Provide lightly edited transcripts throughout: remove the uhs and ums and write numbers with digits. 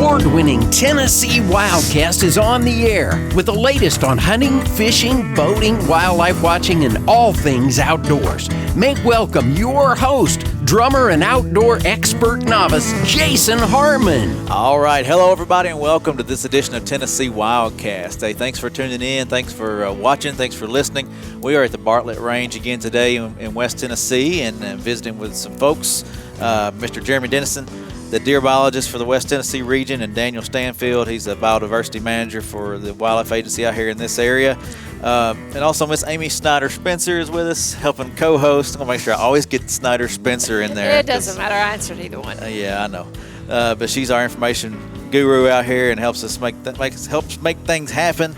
award-winning Tennessee Wildcast is on the air with the latest on hunting, fishing, boating, wildlife watching, and all things outdoors. Make welcome your host, drummer and outdoor expert novice, Jason Harmon. All right. Hello, everybody, and welcome to this edition of Tennessee Wildcast. Hey, thanks for tuning in. Thanks for watching. Thanks for listening. We are at the Bartlett Range again today in West Tennessee and visiting with some folks. Mr. Jeremy Dennison, the Deer Biologist for the West Tennessee region, and Daniel Stanfield. He's a Biodiversity Manager for the Wildlife Agency out here in this area. And also Miss Amy Snyder-Spencer is with us, helping co-host. I'm going to make sure I always get Snyder-Spencer in there. It doesn't matter. I answered either one. Yeah, I know. But she's our information guru out here and helps us make things happen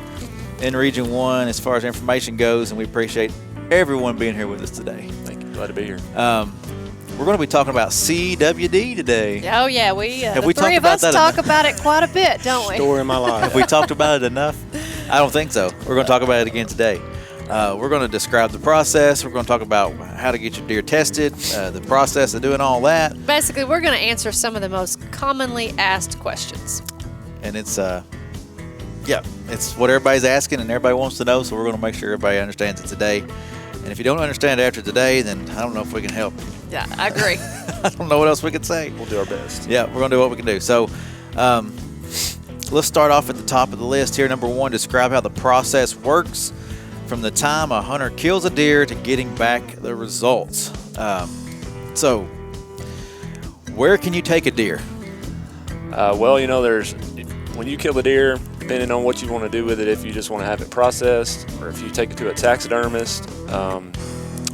in Region 1 as far as information goes, and we appreciate everyone being here with us today. Thank you. Glad to be here. We're going to be talking about CWD today. Oh, yeah. The three of us talk about it quite a bit, don't we? Story of my life. Have we talked about it enough? I don't think so. We're going to talk about it again today. We're going to describe the process. We're going to talk about how to get your deer tested, the process of doing all that. Basically, we're going to answer some of the most commonly asked questions. And it's what everybody's asking and everybody wants to know, so we're going to make sure everybody understands it today. And if you don't understand it after today, then I don't know if we can help. Yeah, I agree. I don't know what else we can say. We'll do our best. Yeah, we're going to do what we can do. So let's start off at the top of the list here. Number 1, describe how the process works from the time a hunter kills a deer to getting back the results. So where can you take a deer? When you kill a deer, depending on what you want to do with it, if you just want to have it processed, or if you take it to a taxidermist,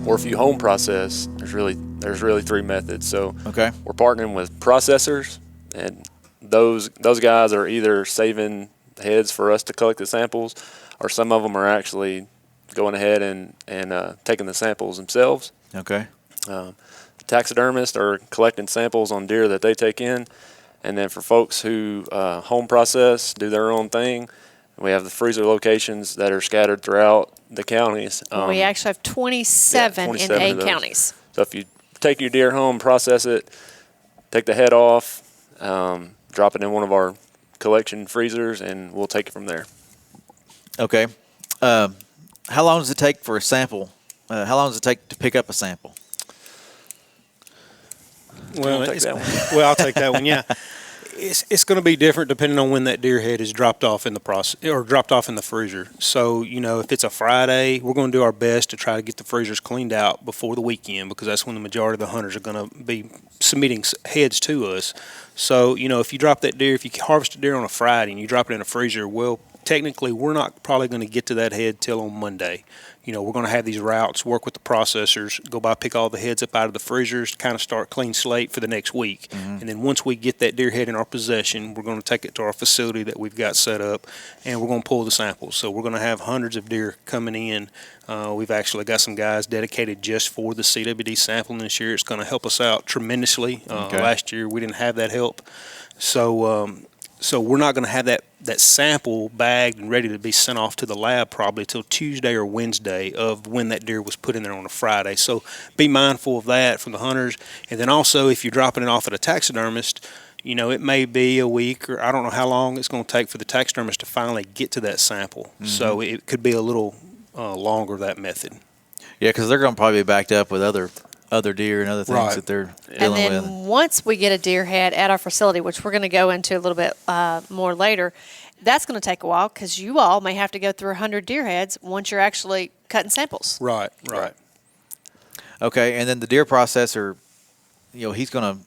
or if you home process, there's really 3 methods. So okay, we're partnering with processors, and those guys are either saving heads for us to collect the samples, or some of them are actually going ahead and taking the samples themselves. Okay. The taxidermists are collecting samples on deer that they take in. And then for folks who home process, do their own thing, we have the freezer locations that are scattered throughout the counties. We actually have 27 in 8 counties. So if you take your deer home, process it, take the head off, drop it in one of our collection freezers, and we'll take it from there. Okay. How long does it take for a sample? How long does it take to pick up a sample? Well, I'll take that one. Yeah, it's going to be different depending on when that deer head is dropped off in the process or dropped off in the freezer. So if it's a Friday, we're going to do our best to try to get the freezers cleaned out before the weekend, because that's when the majority of the hunters are going to be submitting heads to us. So if you drop that deer, if you harvest a deer on a Friday and you drop it in a freezer, well, technically we're not probably going to get to that head till on Monday. We're going to have these routes, work with the processors, go by, pick all the heads up out of the freezers, kind of start clean slate for the next week. Mm-hmm. And then once we get that deer head in our possession, we're going to take it to our facility that we've got set up, and we're going to pull the samples. So we're going to have hundreds of deer coming in. We've actually got some guys dedicated just for the CWD sampling this year. It's going to help us out tremendously. Last year we didn't have that help. So we're not going to have that sample bagged and ready to be sent off to the lab probably till Tuesday or Wednesday of when that deer was put in there on a Friday. So be mindful of that from the hunters. And then also if you're dropping it off at a taxidermist, it may be a week, or I don't know how long it's going to take for the taxidermist to finally get to that sample. Mm-hmm. So it could be a little longer, that method. Yeah, because they're going to probably be backed up with other deer and other things that they're dealing with. And then once we get a deer head at our facility, which we're going to go into a little bit more later, that's going to take a while, because you all may have to go through 100 deer heads once you're actually cutting samples. Right. Okay, and then the deer processor, he's going to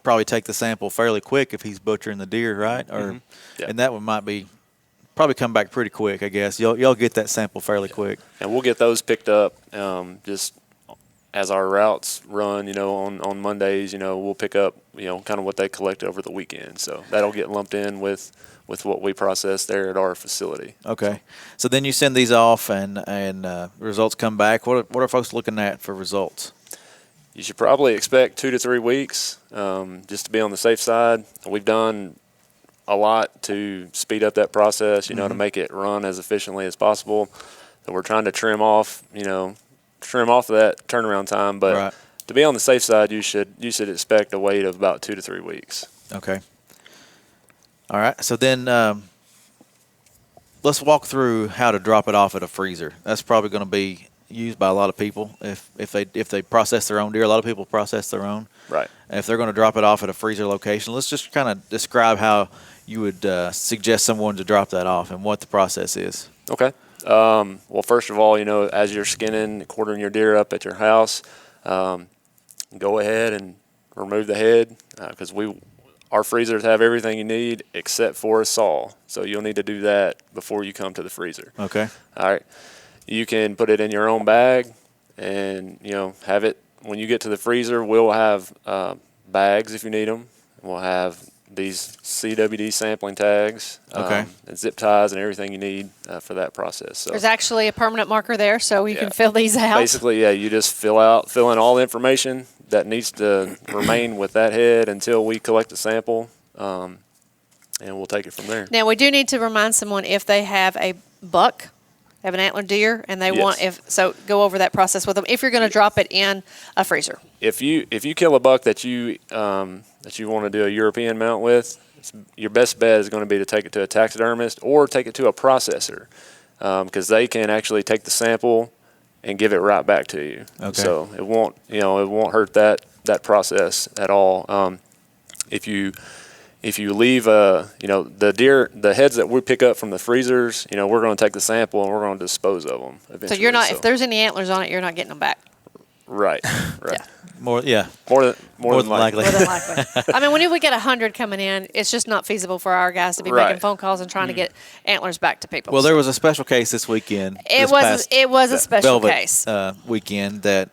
probably take the sample fairly quick if he's butchering the deer, right? Or mm-hmm. Yeah. And that one might be probably come back pretty quick, I guess. Y'all get that sample fairly quick. And we'll get those picked up just as our routes run, on Mondays, we'll pick up, kind of what they collect over the weekend. So that'll get lumped in with what we process there at our facility. Okay. So then you send these off and results come back. What are folks looking at for results? You should probably expect 2 to 3 weeks, just to be on the safe side. We've done a lot to speed up that process, to make it run as efficiently as possible. So we're trying to trim off of that turnaround time, but to be on the safe side, you should expect a wait of about 2 to 3 weeks. Okay. All right. So then let's walk through how to drop it off at a freezer. That's probably going to be used by a lot of people if they process their own deer. A lot of people process their own. Right. And if they're going to drop it off at a freezer location, let's just kind of describe how you would suggest someone to drop that off and what the process is. Okay. Well, first of all, as you're skinning, quartering your deer up at your house, go ahead and remove the head because our freezers have everything you need except for a saw. So you'll need to do that before you come to the freezer. Okay. All right. You can put it in your own bag and, have it. When you get to the freezer, we'll have bags if you need them. We'll have these CWD sampling tags, okay, and zip ties and everything you need for that process. So there's actually a permanent marker there, so you can fill these out. Basically, you just fill in all the information that needs to remain with that head until we collect the sample, and we'll take it from there. Now, we do need to remind someone if they have a buck, have an antlered deer, and they go over that process with them if you're going to drop it in a freezer. If you kill a buck that you want to do a European mount with, your best bet is going to be to take it to a taxidermist or take it to a processor, because they can actually take the sample and give it right back to you. Okay. So it won't hurt that process at all. If you leave the heads that we pick up from the freezers, we're going to take the sample and we're going to dispose of them eventually. So you're not, if there's any antlers on it, you're not getting them back. Right. Yeah. More than likely. More than likely. I mean, when we get 100 coming in, it's just not feasible for our guys to be making phone calls and trying to get antlers back to people. Well, there was a special case this weekend. It was a special case. Weekend that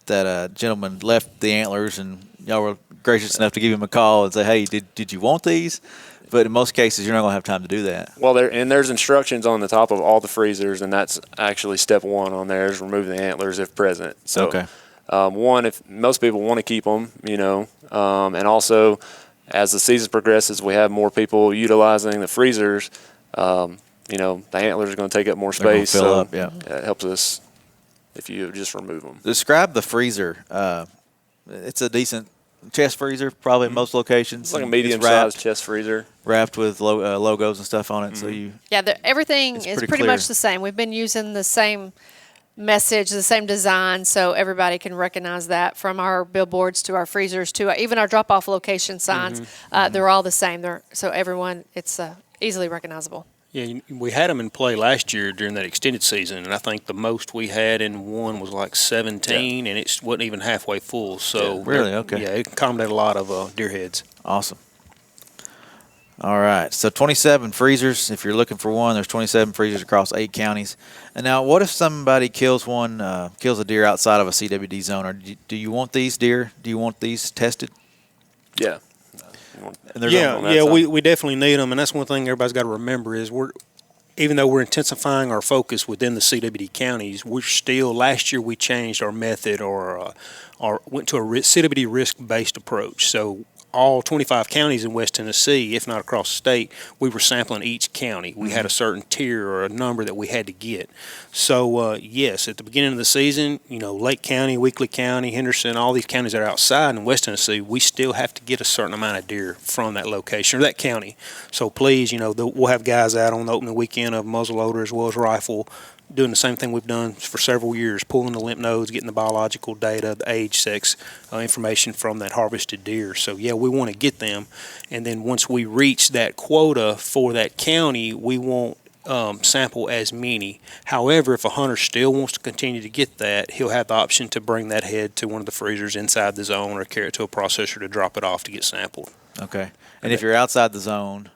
a gentleman left the antlers, and y'all were gracious enough to give him a call and say, "Hey, did you want these?" But in most cases, you're not going to have time to do that. Well, there's instructions on the top of all the freezers, and that's actually step one on there is remove the antlers if present. So, okay. One, if most people want to keep them, and also as the season progresses, we have more people utilizing the freezers. The antlers are going to take up more space. Fill up, yeah. It helps us if you just remove them. Describe the freezer. It's a decent chest freezer, probably in most locations. It's like a medium-sized chest freezer. Wrapped with logos and stuff on it. So everything is pretty much the same. We've been using the same message, the same design, so everybody can recognize that, from our billboards to our freezers to even our drop-off location signs. They're all the same. So everyone, it's easily recognizable. Yeah, we had them in play last year during that extended season, and I think the most we had in one was like 17, and it wasn't even halfway full. So really, okay. Yeah, it accommodated a lot of deer heads. Awesome. All right, so 27 freezers. If you're looking for one, there's 27 freezers across 8 counties. And now, what if somebody kills a deer outside of a CWD zone? Or do you want these deer? Do you want these tested? Yeah. We definitely need them, and that's one thing everybody's got to remember is even though we're intensifying our focus within the CWD counties, we're still, last year we changed our method or went to a CWD risk-based approach. So all 25 counties in West Tennessee, if not across the state, we were sampling each county. We had a certain tier or a number that we had to get. So, yes, at the beginning of the season, Lake County, Weakley County, Henderson, all these counties that are outside in West Tennessee, we still have to get a certain amount of deer from that location or that county. So please, we'll have guys out on the opening weekend of muzzleloader as well as rifle, doing the same thing we've done for several years, pulling the lymph nodes, getting the biological data, the age, sex information from that harvested deer. So, yeah, we want to get them. And then once we reach that quota for that county, we won't sample as many. However, if a hunter still wants to continue to get that, he'll have the option to bring that head to one of the freezers inside the zone or carry it to a processor to drop it off to get sampled. Okay. And if you're outside the zone,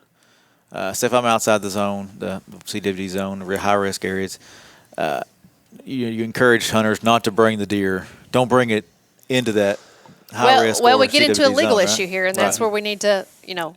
say if I'm outside the zone, the CWD zone, the high-risk areas, you encourage hunters not to bring the deer. Don't bring it into that high-risk Well, we or get CWD into a legal zone, issue right? here, and that's where we need to, know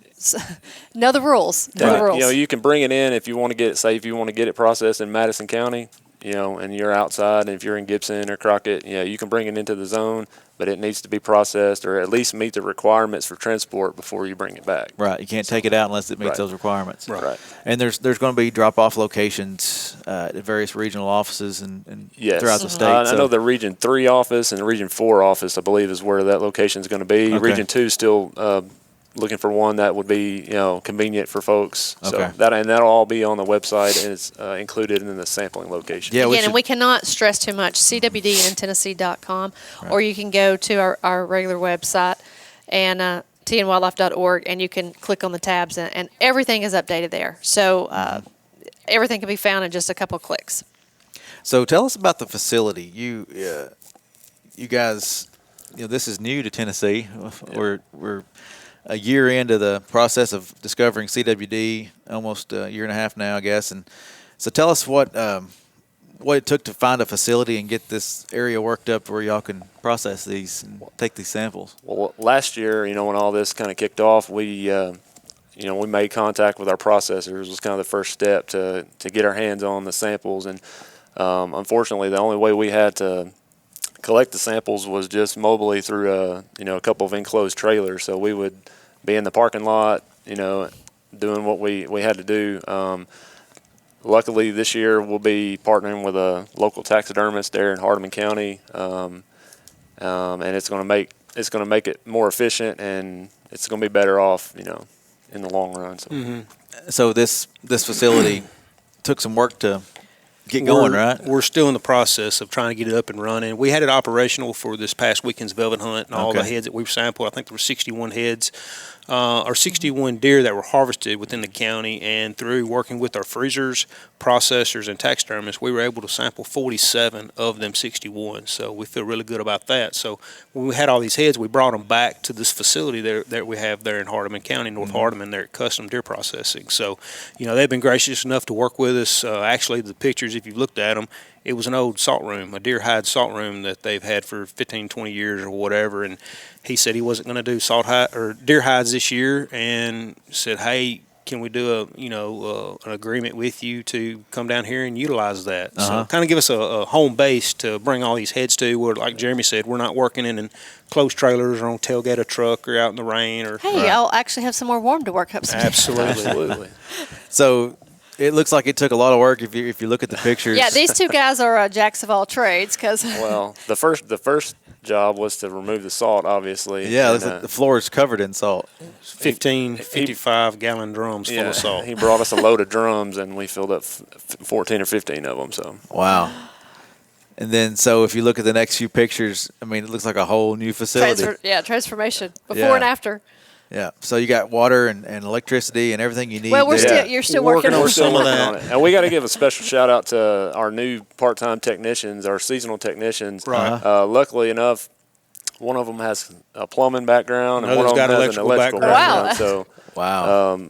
the rules. Know the rules. You can bring it in if you want to get it processed in Madison County, and you're outside, and if you're in Gibson or Crockett, you can bring it into the zone, but it needs to be processed or at least meet the requirements for transport before you bring it back. Right. You can't take it out unless it meets those requirements. Right. And there's going to be drop-off locations at various regional offices and throughout the state. I know the Region 3 office and the Region 4 office, I believe, is where that location is going to be. Okay. Region 2 is still looking for one that would be, convenient for folks. Okay. So that'll all be on the website, and it's included in the sampling location. Yeah, Again, and we cannot stress too much, cwdintennessee.com, or you can go to our regular website and tnwildlife.org, and you can click on the tabs, and everything is updated there. So everything can be found in just a couple of clicks. So tell us about the facility. You guys, this is new to Tennessee. We're a year into the process of discovering CWD, almost a year and a half now, I guess. And so tell us what it took to find a facility and get this area worked up where y'all can process these and take these samples. Well, last year, when all this kind of kicked off, we made contact with our processors. It was kind of the first step to get our hands on the samples. And unfortunately, the only way we had to collect the samples was just mobily through a couple of enclosed trailers. So we would be in the parking lot, doing what we had to do. Luckily, this year we'll be partnering with a local taxidermist there in Hardeman County, and it's going to make it more efficient, and it's going to be better off, in the long run. So, So this facility took some work to get going, right? We're still in the process of trying to get it up and running. We had it operational for this past weekend's velvet hunt, and all the heads that we've sampled. I think there were 61 heads, or 61 deer that were harvested within the county. And through working with our freezers, processors, and taxidermists, we were able to sample 47 of them 61. So we feel really good about that. So when we had all these heads, we brought them back to this facility that we have there in Hardeman County, North Hardeman, there at Custom Deer Processing. So, they've been gracious enough to work with us. Actually, the pictures, if you've looked at them, it was an old salt room, a deer hide salt room that they've had for 15, 20 years or whatever. And he said he wasn't going to do deer hides this year, and said, "Hey, can we do an agreement with you to come down here and utilize that?" So kind of give us a home base to bring all these heads to, where, like Jeremy said, we're not working in enclosed trailers or on tailgate of a truck or out in the rain. Or Hey, I'll actually have some more warm to work up some. Absolutely. So it looks like it took a lot of work if you look at the pictures. Yeah, these two guys are jacks of all trades. Well, the first job was to remove the salt, obviously. Yeah, and, the floor is covered in salt. 55-gallon drums full of salt. He brought us a load of drums, and we filled up 14 or 15 of them. So wow. And then, so if you look at the next few pictures, it looks like a whole new facility. Transformation before and after. Yeah, so you got water and electricity and everything you need. Well, you're still working on some of that. And we got to give a special shout out to our new part-time technicians, our seasonal technicians. Right. Luckily enough, one of them has a plumbing background, and one of them has an electrical background. Wow. So, wow.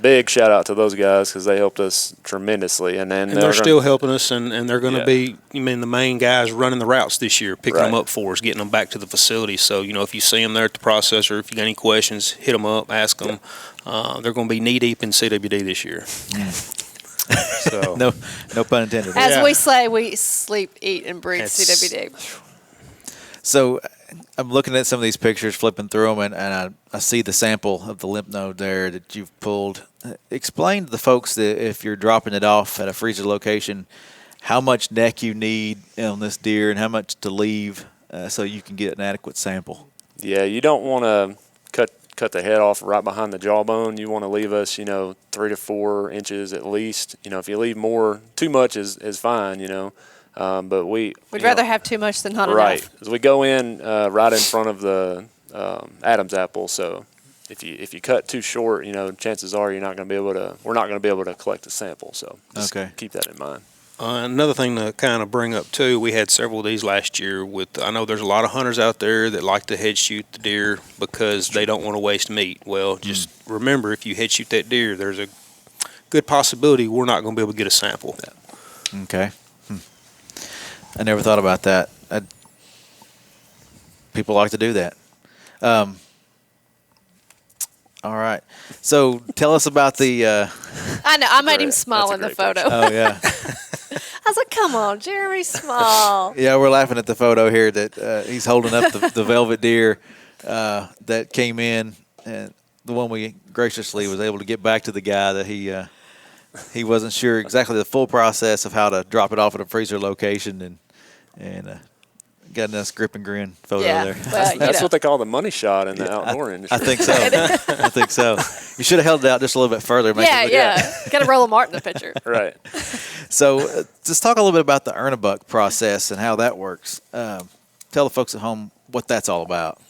Big shout out to those guys, because they helped us tremendously. And they're still helping us, and they're going to be, the main guys running the routes this year, picking them up for us, getting them back to the facility. So, if you see them there at the processor, if you got any questions, hit them up, ask them. They're going to be knee-deep in CWD this year. So No pun intended. As we say, we sleep, eat, and breathe CWD. So I'm looking at some of these pictures, flipping through them, and I see the sample of the lymph node there that you've pulled. Explain to the folks that if you're dropping it off at a freezer location, how much neck you need on this deer and how much to leave so you can get an adequate sample. Yeah, you don't want to cut the head off right behind the jawbone. You want to leave us, 3 to 4 inches at least. If you leave more, too much is fine, but we'd rather have too much than not enough. Right, as we go in right in front of the Adam's apple. So if you cut too short, chances are we're not going to be able to collect the sample. So just keep that in mind. Another thing to kind of bring up too, we had several of these last year. I know there's a lot of hunters out there that like to head shoot the deer because they don't want to waste meat. Well, just remember, if you head shoot that deer, there's a good possibility we're not going to be able to get a sample. Okay. I never thought about that. People like to do that. All right. So tell us about the. I know. I made him smile in the photo. Oh, yeah. I was like, come on, Jeremy, smile. Yeah, we're laughing at the photo here that he's holding up the velvet deer that came in, and the one we graciously was able to get back to the guy that he wasn't sure exactly the full process of how to drop it off at a freezer location, and got a nice grip and grin photo Yeah. there. Well, That's what they call the money shot in the outdoor industry. I think so. I think so. You should have held it out just a little bit further. Yeah. Got to roll a Mart in the picture. Right. So just talk a little bit about the earn-a-buck process and how that works. Tell the folks at home what that's all about.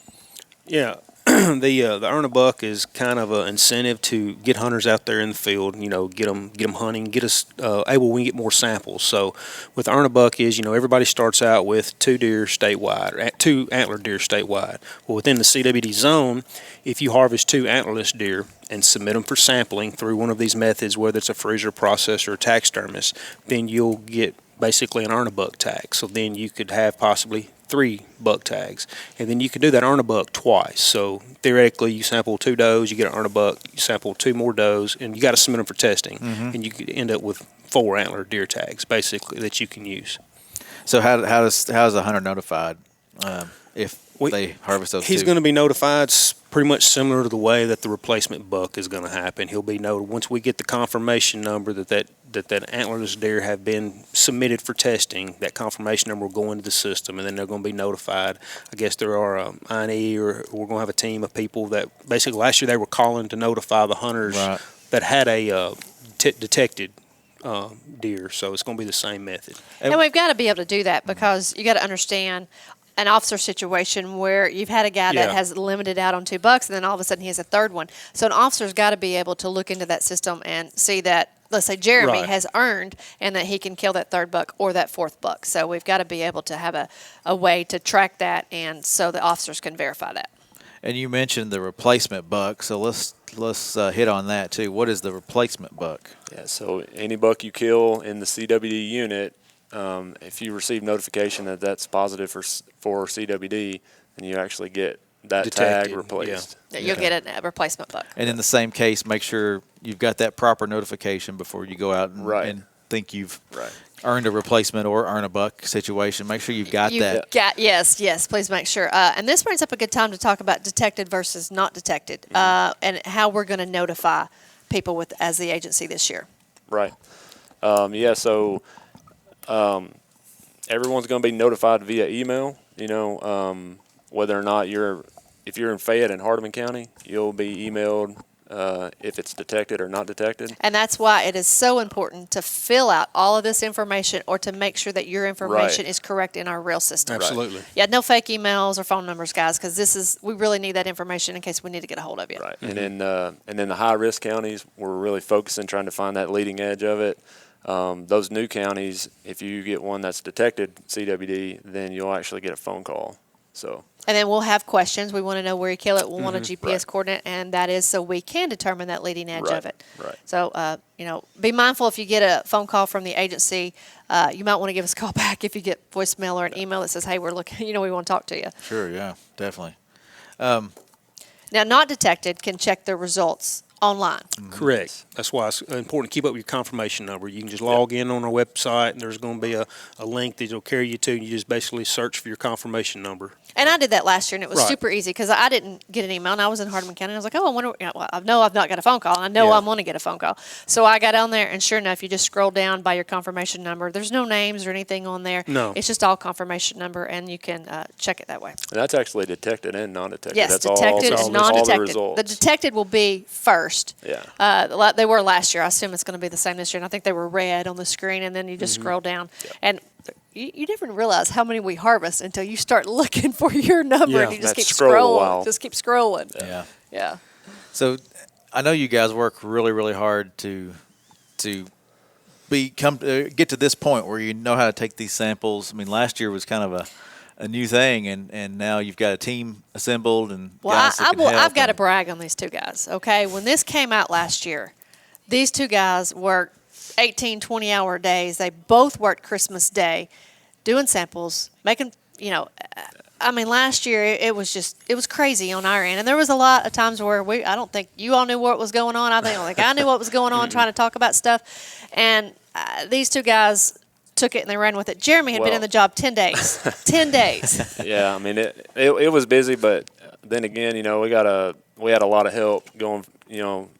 Yeah. The earn a buck is kind of an incentive to get hunters out there in the field. Get them hunting, get us able we can get more samples. So, with earn a buck is everybody starts out with 2 deer statewide, 2 antlered deer statewide. Well, within the CWD zone, if you harvest 2 antlerless deer and submit them for sampling through one of these methods, whether it's a freezer processor or taxidermist, then you'll get basically an earn a buck tag. So then you could have possibly 3 buck tags, and then you can do that earn a buck twice. So theoretically, you sample 2 does, you get an earn a buck. You sample 2 more does, and you got to submit them for testing, and you could end up with 4 antler deer tags basically that you can use. So how is a hunter notified if they harvest those? He's going to be notified pretty much similar to the way that the replacement buck is going to happen. He'll be notified once we get the confirmation number that antlerless deer have been submitted for testing. That confirmation number will go into the system, and then they're going to be notified. I guess there are INE, or we're going to have a team of people that basically last year they were calling to notify the hunters that had a detected deer. So it's going to be the same method. And we've got to be able to do that because you got to understand an officer situation where you've had a guy that has limited out on 2 bucks, and then all of a sudden he has a 3rd one. So an officer's got to be able to look into that system and see that, let's say Jeremy has earned and that he can kill that 3rd buck or that 4th buck. So we've got to be able to have a way to track that, and so the officers can verify that. And you mentioned the replacement buck, so let's hit on that too. What is the replacement buck? Yeah, so any buck you kill in the CWD unit, if you receive notification that that's positive for CWD, then you actually get that tag replaced. Yeah. You'll get a replacement buck. And in the same case, make sure you've got that proper notification before you go out and think you've earned a replacement or earn a buck situation. Make sure you've got that. Yes, please make sure. And this brings up a good time to talk about detected versus not detected, and how we're going to notify people as the agency this year. Right. So everyone's going to be notified via email. Whether or not if you're in Fayette and Hardeman County, you'll be emailed if it's detected or not detected. And that's why it is so important to fill out all of this information, or to make sure that your information is correct in our real system. Absolutely. Yeah, no fake emails or phone numbers, guys, because we really need that information in case we need to get a hold of you. Right. And then the high risk counties, we're really focusing trying to find that leading edge of it. Those new counties, if you get one that's detected CWD, then you'll actually get a phone call. And then we'll have questions. We want to know where you kill it. We'll want a GPS coordinate, and that is so we can determine that leading edge of it. Right. So, be mindful if you get a phone call from the agency, you might want to give us a call back if you get voicemail or an email that says, hey, we're looking, we want to talk to you. Sure, yeah, definitely. Now, not detected can check their results online. Correct. That's why it's important to keep up with your confirmation number. You can just log in on our website, and there's going to be a link that will carry you to, and you just basically search for your confirmation number. And I did that last year, and it was super easy because I didn't get an email, and I was in Hardeman County. And I was like, I wonder, I know I've not got a phone call. And I know I'm going to get a phone call. So I got on there, and sure enough, you just scroll down by your confirmation number. There's no names or anything on there. No. It's just all confirmation number, and you can check it that way. And that's actually detected and non-detected. Yes, that's detected and non-detected. The detected will be first. Yeah. They were last year. I assume it's going to be the same this year. And I think they were red on the screen, and then you just scroll down. Yeah. And you never realize how many we harvest until you start looking for your number, and you just keep scrolling. Just keep scrolling. Yeah. So I know you guys work really, really hard to get to this point where you know how to take these samples. I mean, last year was kind of a new thing, and now you've got a team assembled and guys that can help. I've got to brag on these 2 guys. Okay, when this came out last year, these 2 guys worked 18, 20-hour days. They both worked Christmas Day, doing samples, making. I mean, last year it was crazy on our end, and there was a lot of times where I don't think you all knew what was going on. I think I knew what was going on, trying to talk about stuff, and these 2 guys took it and they ran with it. Jeremy had been in the job 10 days. 10 days. Yeah, I mean it was busy, but then again, we had a lot of help going,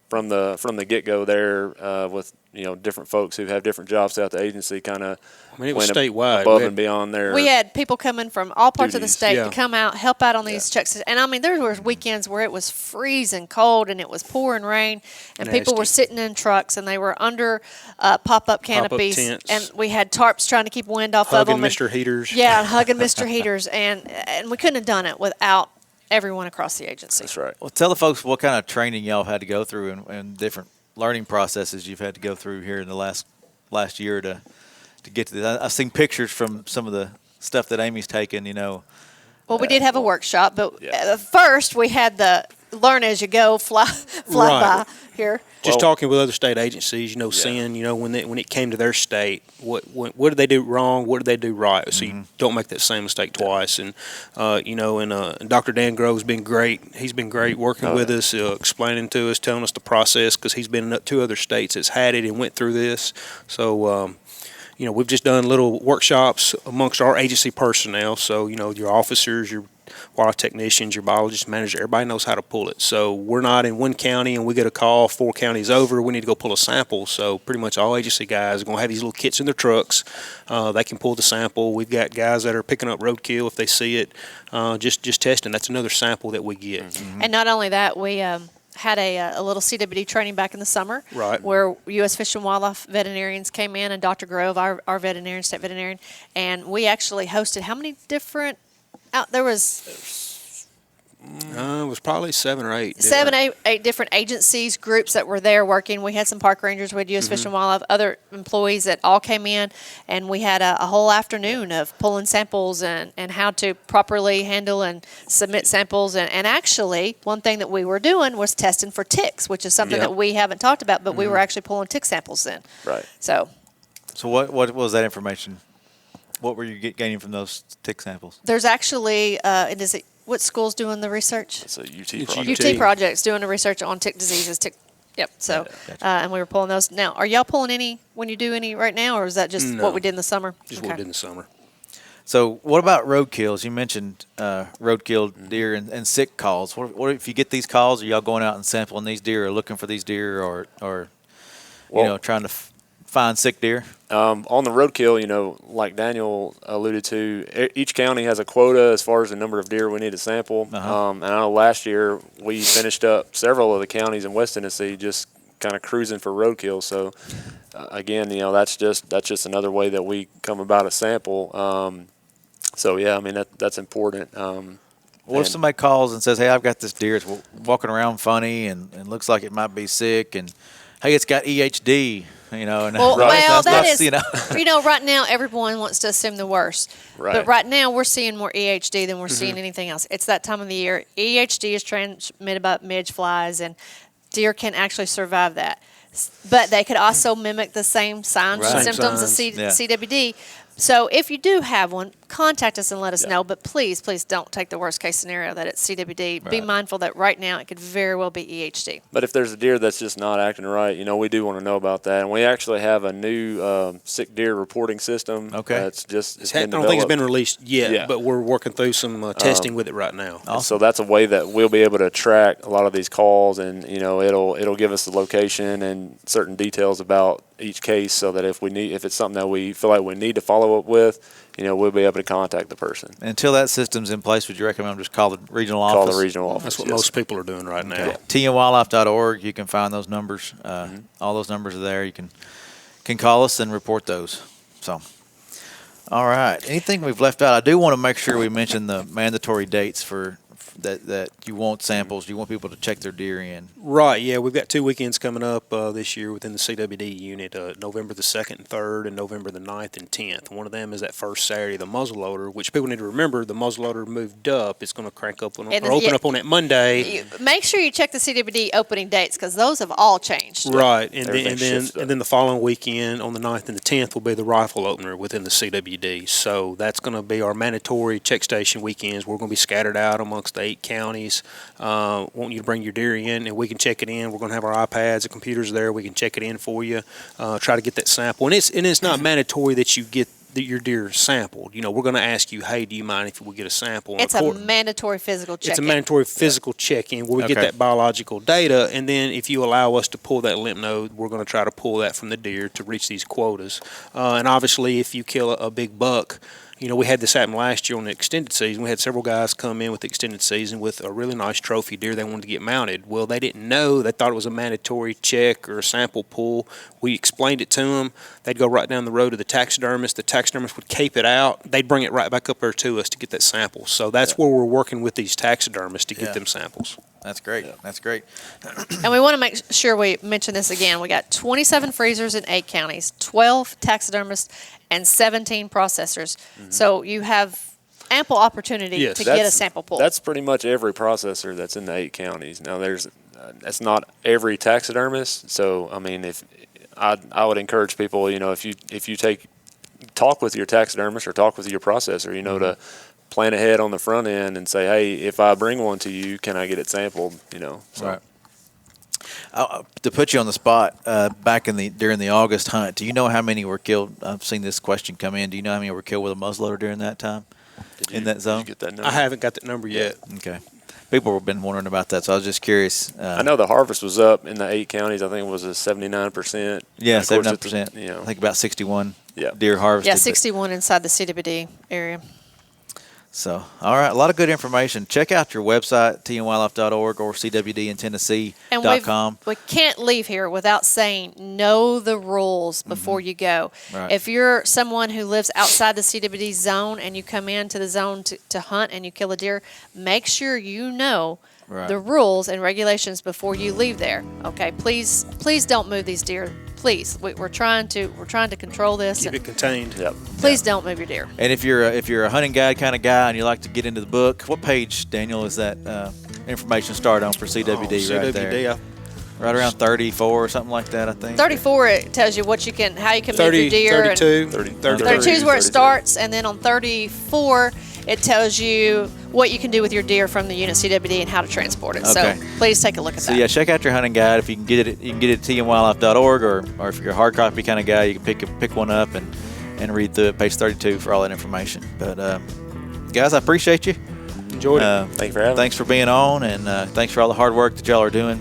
from the get go there with different folks who have different jobs throughout the agency kind of it was statewide. above and beyond their We had people coming from all parts of the duties. state Yeah. to come out, help out on these checks. And I mean, there were weekends where it was freezing cold and it was pouring rain, and people were Nasty. sitting in trucks and they were under pop-up canopies, tents. and we had tarps trying to keep wind off Hugging of them. Mr. Heaters. Yeah, hugging Mr. Heaters, and we couldn't have done it without everyone across the agency. That's right. Well, tell the folks what kind of training y'all had to go through and different learning processes you've had to go through here in the last year to get to this. I've seen pictures from some of the stuff that Amy's taken, Well, we did have a workshop, but Yeah. first we had the learn as you go, fly Right. by here. Just Well- talking with other state agencies, seeing, when it came to their state, what did they do wrong? What did they do right? So you don't make that same mistake twice. And, and Dr. Dan Grove's been great. He's been great working with us, explaining to us, telling us the process, because he's been in 2 other states that's had it and went through this. So, we've just done little workshops amongst our agency personnel. So, your officers, your wildlife technicians, your biologist manager, everybody knows how to pull it. So we're not in one county and we get a call 4 counties over, we need to go pull a sample. So pretty much all agency guys are going to have these little kits in their trucks. They can pull the sample. We've got guys that are picking up roadkill if they see it, just testing. That's another sample that we get. Mm-hmm. And not only that, we had a little CWD training back in the summer, Right. where U.S. Fish and Wildlife veterinarians came in, and Dr. Grove, our veterinarian, state veterinarian, and we actually hosted how many different there was It was probably 7 or 8. 8 different agencies, groups that were there working. We had some park rangers, we had U.S. Fish and Wildlife, other employees that all came in, and we had a whole afternoon of pulling samples and how to properly handle and submit samples. And actually, one thing that we were doing was testing for ticks, which is something that we haven't talked about, but we were actually pulling tick samples then. Right. So what was that information? What were you gaining from those tick samples? there's actually, what school's doing the research? It's a UT It's project. UT Project's doing the research on tick diseases. Yep. So, Gotcha. and we were pulling those. Now, are y'all pulling any when you do any right now, or is that just No. what we did in the summer? Just what we did in the summer. So what about roadkills? You mentioned roadkill deer and sick calls. What if you get these calls? Are y'all going out and sampling these deer, or looking for these deer, or trying to find sick deer? On the roadkill, like Daniel alluded to, each county has a quota as far as the number of deer we need to sample. And I know last year we finished up several of the counties in West Tennessee just kind of cruising for roadkill. So again, that's just another way that we come about a sample. So yeah, I mean that's important. What if somebody calls and says, "Hey, I've got this deer. It's walking around funny and looks like it might be sick, and hey, it's got EHD." And that is, you right now everyone wants to assume the worst. Right. But right now we're seeing more EHD than we're seeing anything else. It's that time of the year. EHD is transmitted by midge flies, and deer can actually survive that. But they could also mimic the same signs and Right. symptoms of CWD. So if you do have one, contact us and let us know. But please, please don't take the worst case scenario that it's CWD. Be mindful that right now it could very well be EHD. But if there's a deer that's just not acting right, we do want to know about that. And we actually have a new sick deer reporting system. Okay. That's just I don't think it's been released yet, but we're working through some testing with it right now. Awesome. So that's a way that we'll be able to track a lot of these calls, and it'll give us the location and certain details about each case, so that if it's something that we feel like we need to follow up with, we'll be able to contact the person. Until that system's in place, would you recommend just call the regional office? Call the regional office. That's what yes. most people are doing right now. Okay. TNWildlife.org. You can find those numbers. All those numbers are there. You can call us and report those. So, all right. Anything we've left out? I do want to make sure we mention the mandatory dates for that you want samples. You want people to check their deer in. Right, yeah. We've got 2 weekends coming up this year within the CWD unit, November the 2nd and 3rd and November the 9th and 10th. One of them is that first Saturday, the muzzleloader, which people need to remember, the muzzleloader moved up. It's going to crank up open up on that Monday. Make sure you check the CWD opening dates, because those have all changed. Right, and Everything then the following weekend on the 9th and the 10th will be the rifle opener within the CWD. So that's going to be our mandatory check station weekends. We're going to be scattered out amongst the 8 counties. Want you to bring your deer in, and we can check it in. We're going to have our iPads and computers there. We can check it in for you. Try to get that sample, and it's not mandatory that you get your deer sampled. You know, we're going to ask you, hey, do you mind if we get a sample? It's a mandatory physical check-in. It's a mandatory physical check-in where we get that biological data, and then if you allow us to pull that lymph node, we're going to try to pull that from the deer to reach these quotas. And obviously, if you kill a big buck, you know, we had this happen last year on the extended season. We had several guys come in with the extended season with a really nice trophy deer they wanted to get mounted. Well, they didn't know. They thought it was a mandatory check or a sample pull. We explained it to them. They'd go right down the road to the taxidermist. The taxidermist would cape it out. They'd bring it right back up there to us to get that sample. So that's where we're working with these taxidermists to get them samples. That's great. That's great. And we want to make sure we mention this again. We got 27 freezers in 8 counties, 12 taxidermists, and 17 processors. So you have ample opportunity to get a sample pull. That's pretty much every processor that's in the 8 counties. Now, that's not every taxidermist. So, I mean, if I would encourage people, you know, if you talk with your taxidermist or talk with your processor, you know, to plan ahead on the front end and say, hey, if I bring one to you, can I get it sampled? You know, so. Right. To put you on the spot, during the August hunt, do you know how many were killed? I've seen this question come in. Do you know how many were killed with a muzzleloader during that time in that zone? Did you get that number? I haven't got that number yet. Okay. People have been wondering about that, so I was just curious. I know the harvest was up in the 8 counties. I think it was a 79%. Yeah, 79%. You know, I think about 61 deer harvested. Yeah, 61 inside the CWD area. So, all right, a lot of good information. Check out your website, tnwildlife.org or cwdintennessee.com. And we can't leave here without saying know the rules before you go. Right. If you're someone who lives outside the CWD zone and you come into the zone to hunt and you kill a deer, make sure you know the rules and regulations before you leave there. Okay, please don't move these deer. Please, we're trying to control this. Keep it contained. Yep. Please don't move your deer. And if you're a hunting guide kind of guy and you like to get into the book, what page, Daniel, is that information start on for CWD right there? Right around 34 or something like that, I think. 34, it tells you how you can move your deer. 32. 32 is where it starts, and then on 34, it tells you what you can do with your deer from the Unit CWD and how to transport it. Okay. So please take a look at that. So yeah, check out your hunting guide. If you can get it, you can get it at tnwildlife.org, or if you're a hard copy kind of guy, you can pick one up and read through it, page 32 for all that information. But guys, I appreciate you. Enjoyed it. Thank you for having me. Thanks for being on, and thanks for all the hard work that y'all are doing.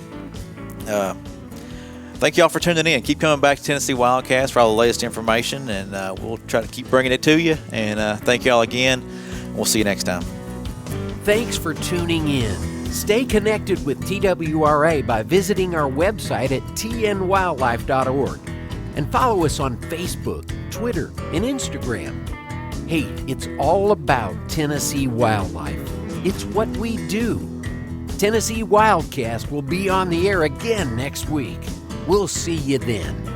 Thank y'all for tuning in. Keep coming back to Tennessee Wildcast for all the latest information, and we'll try to keep bringing it to you. And thank y'all again. We'll see you next time. Thanks for tuning in. Stay connected with TWRA by visiting our website at tnwildlife.org and follow us on Facebook, Twitter, and Instagram. Hey, it's all about Tennessee wildlife. It's what we do. Tennessee Wildcast will be on the air again next week. We'll see you then.